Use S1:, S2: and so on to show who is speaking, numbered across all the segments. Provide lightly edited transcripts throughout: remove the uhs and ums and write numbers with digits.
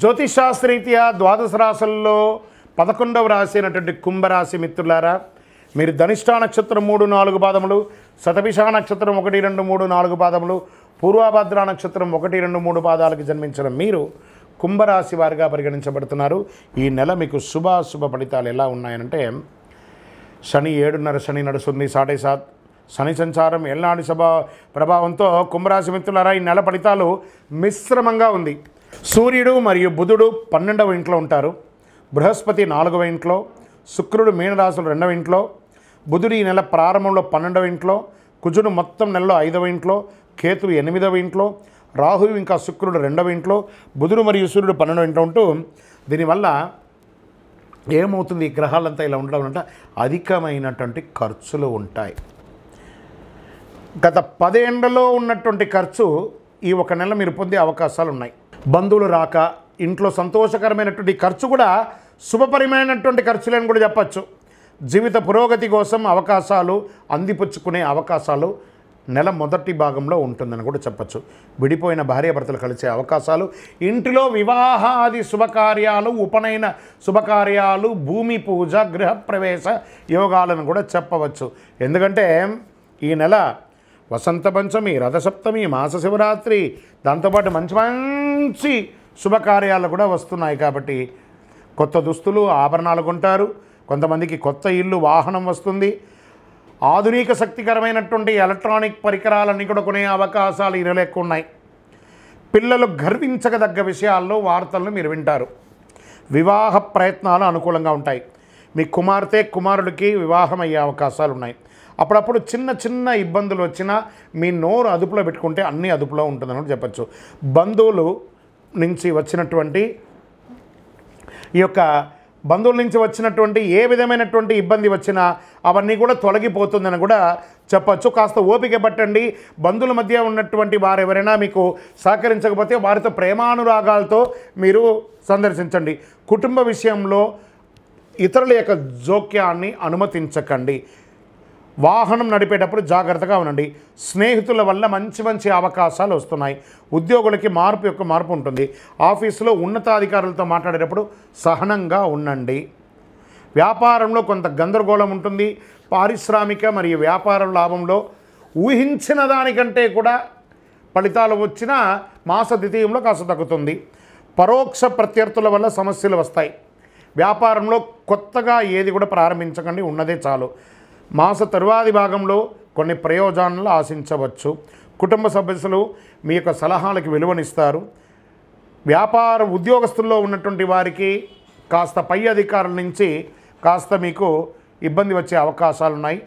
S1: జ్యోతిషాస్త్రరీత్యా ద్వాదశ రాశుల్లో 11వ రాశి అయినటువంటి కుంభరాశి మిత్రులారా, మీరు ధనిష్ట నక్షత్రం 3-4 పాదములు, శతభిష నక్షత్రం 1-2-3-4 పాదములు, పూర్వభద్ర నక్షత్రం 1-2-3 పాదాలకు జన్మించిన మీరు కుంభరాశి వారిగా పరిగణించబడుతున్నారు. ఈ నెల మీకు శుభాశుభ ఫలితాలు ఎలా ఉన్నాయంటే, శని 7.5 శని నడుస్తుంది, 7.5 శని సంచారం ఏళ్ళనాటి ప్రభావంతో కుంభరాశి మిత్రులారా ఈ నెల ఫలితాలు మిశ్రమంగా ఉంది. సూర్యుడు మరియు బుధుడు 12వ ఇంట్లో ఉంటారు, బృహస్పతి 4వ ఇంట్లో, శుక్రుడు మీనరాశులు 2వ ఇంట్లో, బుధుడు ఈ నెల ప్రారంభంలో 12వ ఇంట్లో, కుజుడు మొత్తం నెలలో 5వ ఇంట్లో, కేతువు 8వ ఇంట్లో, రాహువు ఇంకా శుక్రుడు 2వ ఇంట్లో, బుధుడు మరియు సూర్యుడు 12వ ఇంట్లో ఉంటూ, దీనివల్ల ఏమవుతుంది, ఈ గ్రహాలంతా ఇలా ఉండడం అంటే అధికమైనటువంటి ఖర్చులు ఉంటాయి. గత 10 ఏళ్లలో ఉన్నటువంటి ఖర్చు ఈ ఒక నెల మీరు పొందే అవకాశాలు ఉన్నాయి. బంధువులు రాక, ఇంట్లో సంతోషకరమైనటువంటి ఖర్చు కూడా శుభపరమైనటువంటి ఖర్చులని కూడా చెప్పచ్చు. జీవిత పురోగతి కోసం అవకాశాలు అందిపుచ్చుకునే అవకాశాలు నెల మొదటి భాగంలో ఉంటుందని కూడా చెప్పచ్చు. విడిపోయిన భార్యాభర్తలు కలిసే అవకాశాలు, ఇంటిలో వివాహాది శుభకార్యాలు, ఉపనయన శుభకార్యాలు, భూమి పూజ, గృహప్రవేశ యోగాలను కూడా చెప్పవచ్చు. ఎందుకంటే ఈ నెల వసంత పంచమి, రథసప్తమి, మాస శివరాత్రి, దాంతోపాటు మంచి మంచి శుభకార్యాలు కూడా వస్తున్నాయి. కాబట్టి కొత్త దుస్తులు, ఆభరణాలు కొంటారు. కొంతమందికి కొత్త ఇల్లు, వాహనం వస్తుంది. ఆధునిక శక్తికరమైనటువంటి ఎలక్ట్రానిక్ పరికరాలన్నీ కూడా కొనే అవకాశాలు ఈ నెల ఎక్కువ ఉన్నాయి. పిల్లలు గర్వించదగ్గ విషయాల్లో వార్తలను మీరు వింటారు. వివాహ ప్రయత్నాలు అనుకూలంగా ఉంటాయి. మీ కుమార్తె కుమారుడికి వివాహం అయ్యే అవకాశాలు ఉన్నాయి. అప్పుడప్పుడు చిన్న చిన్న ఇబ్బందులు వచ్చినా మీ నోరు అదుపులో పెట్టుకుంటే అన్నీ అదుపులో ఉంటుందని చెప్పచ్చు. బంధువుల నుంచి వచ్చినటువంటి ఏ విధమైనటువంటి ఇబ్బంది వచ్చినా అవన్నీ కూడా తొలగిపోతుందని కూడా చెప్పచ్చు. కాస్త ఓపిక పట్టండి. బంధువుల మధ్య ఉన్నటువంటి వారు ఎవరైనా మీకు సహకరించకపోతే వారితో ప్రేమానురాగాలతో మీరు సందర్శించండి. కుటుంబ విషయంలో ఇతరుల యొక్క జోక్యాన్ని అనుమతించకండి. వాహనం నడిపేటప్పుడు జాగ్రత్తగా ఉండండి. స్నేహితుల వల్ల మంచి మంచి అవకాశాలు వస్తున్నాయి. ఉద్యోగులకి మార్పు ఉంటుంది. ఆఫీసులో ఉన్నతాధికారులతో మాట్లాడేటప్పుడు సహనంగా ఉండండి. వ్యాపారంలో కొంత గందరగోళం ఉంటుంది. పారిశ్రామిక మరియు వ్యాపార లాభంలో ఊహించిన దానికంటే కూడా ఫలితాలు వచ్చినా మాస ద్వితీయంలో కాస్త తగ్గుతుంది. పరోక్ష ప్రత్యర్థుల వల్ల సమస్యలు వస్తాయి. వ్యాపారంలో కొత్తగా ఏది కూడా ప్రారంభించకండి, ఉన్నదే చాలు. మాస తరువాతి భాగంలో కొన్ని ప్రయోజనాలు ఆశించవచ్చు. కుటుంబ సభ్యులు మీ యొక్క సలహాలకు విలువనిస్తారు. వ్యాపార ఉద్యోగస్తుల్లో ఉన్నటువంటి వారికి కాస్త పై అధికారుల నుంచి కాస్త మీకు ఇబ్బంది వచ్చే అవకాశాలు ఉన్నాయి.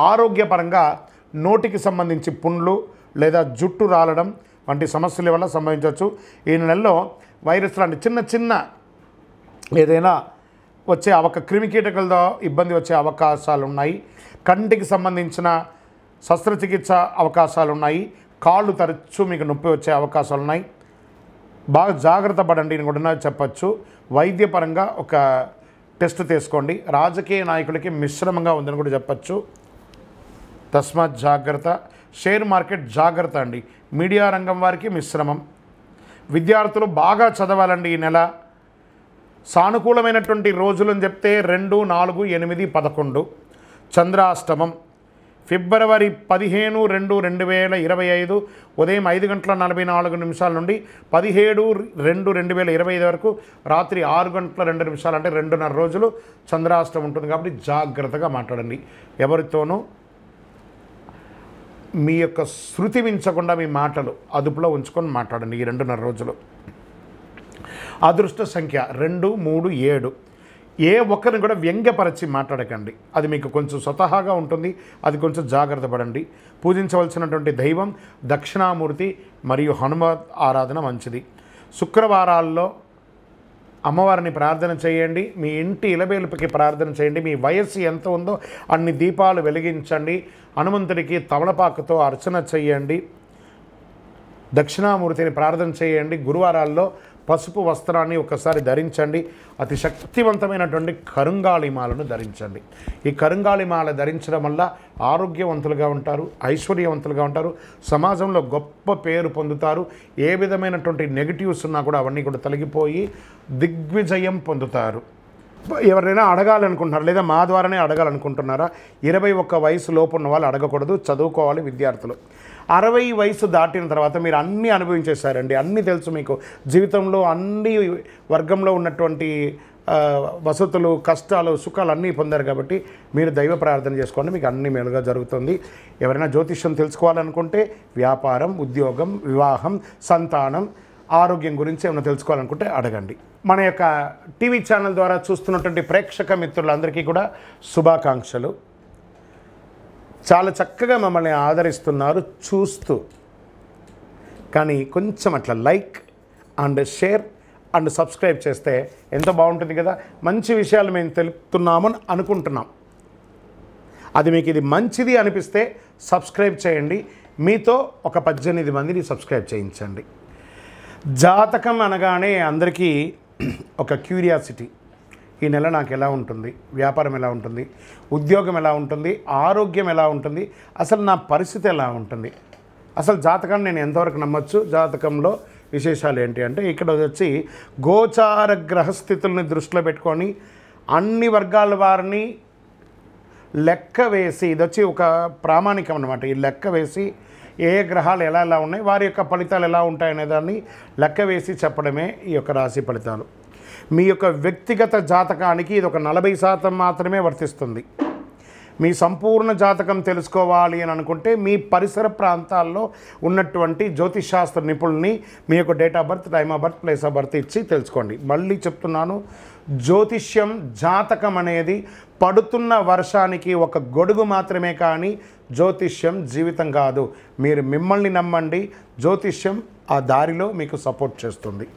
S1: ఆరోగ్యపరంగా నోటికి సంబంధించి పుండ్లు లేదా జుట్టు రాలడం వంటి సమస్యల వల్ల సంభవించవచ్చు. ఈ నెలలో వైరస్ లాంటి చిన్న ఏదైనా వచ్చే క్రిమికీటకాలతో ఇబ్బంది వచ్చే అవకాశాలు ఉన్నాయి. కంటికి సంబంధించిన శస్త్రచికిత్స అవకాశాలు ఉన్నాయి. కాళ్ళు తరచూ మీకు నొప్పి వచ్చే అవకాశాలు ఉన్నాయి. బాగా జాగ్రత్త పడండి అని కూడా చెప్పచ్చు. వైద్యపరంగా ఒక టెస్ట్ తీసుకోండి. రాజకీయ నాయకులకి మిశ్రమంగా ఉందని కూడా చెప్పచ్చు. తస్మాత్ జాగ్రత్త. షేర్ మార్కెట్ జాగ్రత్త అండి. మీడియా రంగం వారికి మిశ్రమం. విద్యార్థులు బాగా చదవాలండి. ఈ నెల సానుకూలమైనటువంటి రోజులని చెప్తే 2, 4, 8, 11. చంద్రాష్టమం ఫిబ్రవరి 15, 2, 2025 ఉదయం 5:44 నుండి 17, 2, 2025 వరకు రాత్రి 6:02 అంటే 2.5 రోజులు చంద్రాష్టమం ఉంటుంది. కాబట్టి జాగ్రత్తగా మాట్లాడండి. ఎవరితోనూ మీ యొక్క శృతి మించకుండా మీ మాటలు అదుపులో ఉంచుకొని మాట్లాడండి ఈ 2.5 రోజులు. అదృష్ట సంఖ్య 2, 3, 7. ఏ ఒక్కరిని కూడా వ్యంగ్యపరచి మాట్లాడకండి. అది మీకు కొంచెం స్వతహాగా ఉంటుంది. అది కొంచెం జాగ్రత్త పడండి. పూజించవలసినటువంటి దైవం దక్షిణామూర్తి మరియు హనుమత్ ఆరాధన మంచిది. శుక్రవారాల్లో అమ్మవారిని ప్రార్థన చేయండి. మీ ఇంటి ఇలవేలుపుకి ప్రార్థన చేయండి. మీ వయస్సు ఎంత ఉందో అన్ని దీపాలు వెలిగించండి. హనుమంతుడికి తమలపాకుతో అర్చన చేయండి. దక్షిణామూర్తిని ప్రార్థన చేయండి. గురువారాల్లో పసుపు వస్త్రాన్ని ఒకసారి ధరించండి. అతి శక్తివంతమైనటువంటి కరుంగాళిమాలను ధరించండి. ఈ కరుంగాళిమాల ధరించడం వల్ల ఆరోగ్యవంతులుగా ఉంటారు, ఐశ్వర్యవంతులుగా ఉంటారు, సమాజంలో గొప్ప పేరు పొందుతారు. ఏ విధమైనటువంటి నెగిటివ్స్ ఉన్నా కూడా అవన్నీ కూడా తొలగిపోయి దిగ్విజయం పొందుతారు. ఎవరైనా అడగాలనుకుంటున్నారు లేదా మా ద్వారానే అడగాలనుకుంటున్నారా? 21 వయసు లోపు ఉన్న వాళ్ళు అడగకూడదు, చదువుకోవాలి విద్యార్థులు. 60 వయసు దాటిన తర్వాత మీరు అన్నీ అనుభవించేశారండి, అన్నీ తెలుసు మీకు. జీవితంలో అన్ని వర్గంలో ఉన్నటువంటి వసతులు, కష్టాలు, సుఖాలు అన్నీ పొందారు కాబట్టి మీరు దైవ ప్రార్థన చేసుకోండి, మీకు అన్ని మేలుగా జరుగుతుంది. ఎవరైనా జ్యోతిష్యం తెలుసుకోవాలనుకుంటే వ్యాపారం, ఉద్యోగం, వివాహం, సంతానం, ఆరోగ్యం గురించి ఏమైనా తెలుసుకోవాలనుకుంటే అడగండి. మన యొక్క టీవీ ఛానల్ ద్వారా చూస్తున్నటువంటి ప్రేక్షక మిత్రులందరికీ కూడా శుభాకాంక్షలు. చాలా చక్కగా మమ్మల్ని ఆదరిస్తున్నారు చూస్తూ. కానీ కొంచెం అట్లా like and share and subscribe చేస్తే ఎంతో బాగుంటుంది కదా. మంచి విషయాలు మేము తెలుపుతున్నామని అనుకుంటున్నాం. అది మీకు ఇది మంచిది అనిపిస్తే సబ్స్క్రైబ్ చేయండి. మీతో ఒక 18 మందిని సబ్స్క్రైబ్ చేయించండి. జాతకం అనగానే అందరికీ ఒక క్యూరియాసిటీ. ఈ నెల నాకు ఎలా ఉంటుంది, వ్యాపారం ఎలా ఉంటుంది, ఉద్యోగం ఎలా ఉంటుంది, ఆరోగ్యం ఎలా ఉంటుంది, అసలు నా పరిస్థితి ఎలా ఉంటుంది, అసలు జాతకాన్ని నేను ఎంతవరకు నమ్మొచ్చు, జాతకంలో విశేషాలు ఏంటి అంటే ఇక్కడ వచ్చి గోచార గ్రహస్థితుల్ని దృష్టిలో పెట్టుకొని అన్ని వర్గాల వారిని లెక్క వేసి, ఇది వచ్చి ఒక ప్రామాణికం అన్నమాట. ఈ లెక్క వేసి ఏ గ్రహాలు ఎలా ఎలా ఉన్నాయి, వారి యొక్క ఫలితాలు ఎలా ఉంటాయనే దాన్ని లెక్క వేసి చెప్పడమే ఈ యొక్క రాశి ఫలితాలు. మీ యొక్క వ్యక్తిగత జాతకానికి ఇది ఒక 40% మాత్రమే వర్తిస్తుంది. మీ సంపూర్ణ జాతకం తెలుసుకోవాలి అని అనుకుంటే మీ పరిసర ప్రాంతాల్లో ఉన్నటువంటి జ్యోతిషాస్త్ర నిపుణుల్ని మీ యొక్క date of birth, time of birth, place of birth ఇచ్చి తెలుసుకోండి. మళ్ళీ చెప్తున్నాను, జ్యోతిష్యం, జాతకం అనేది పడుతున్న వర్షానికి ఒక గొడుగు మాత్రమే, కానీ జ్యోతిష్యం జీవితం కాదు. మీరు మిమ్మల్ని నమ్మండి, జ్యోతిష్యం ఆ దారిలో మీకు సపోర్ట్ చేస్తుంది.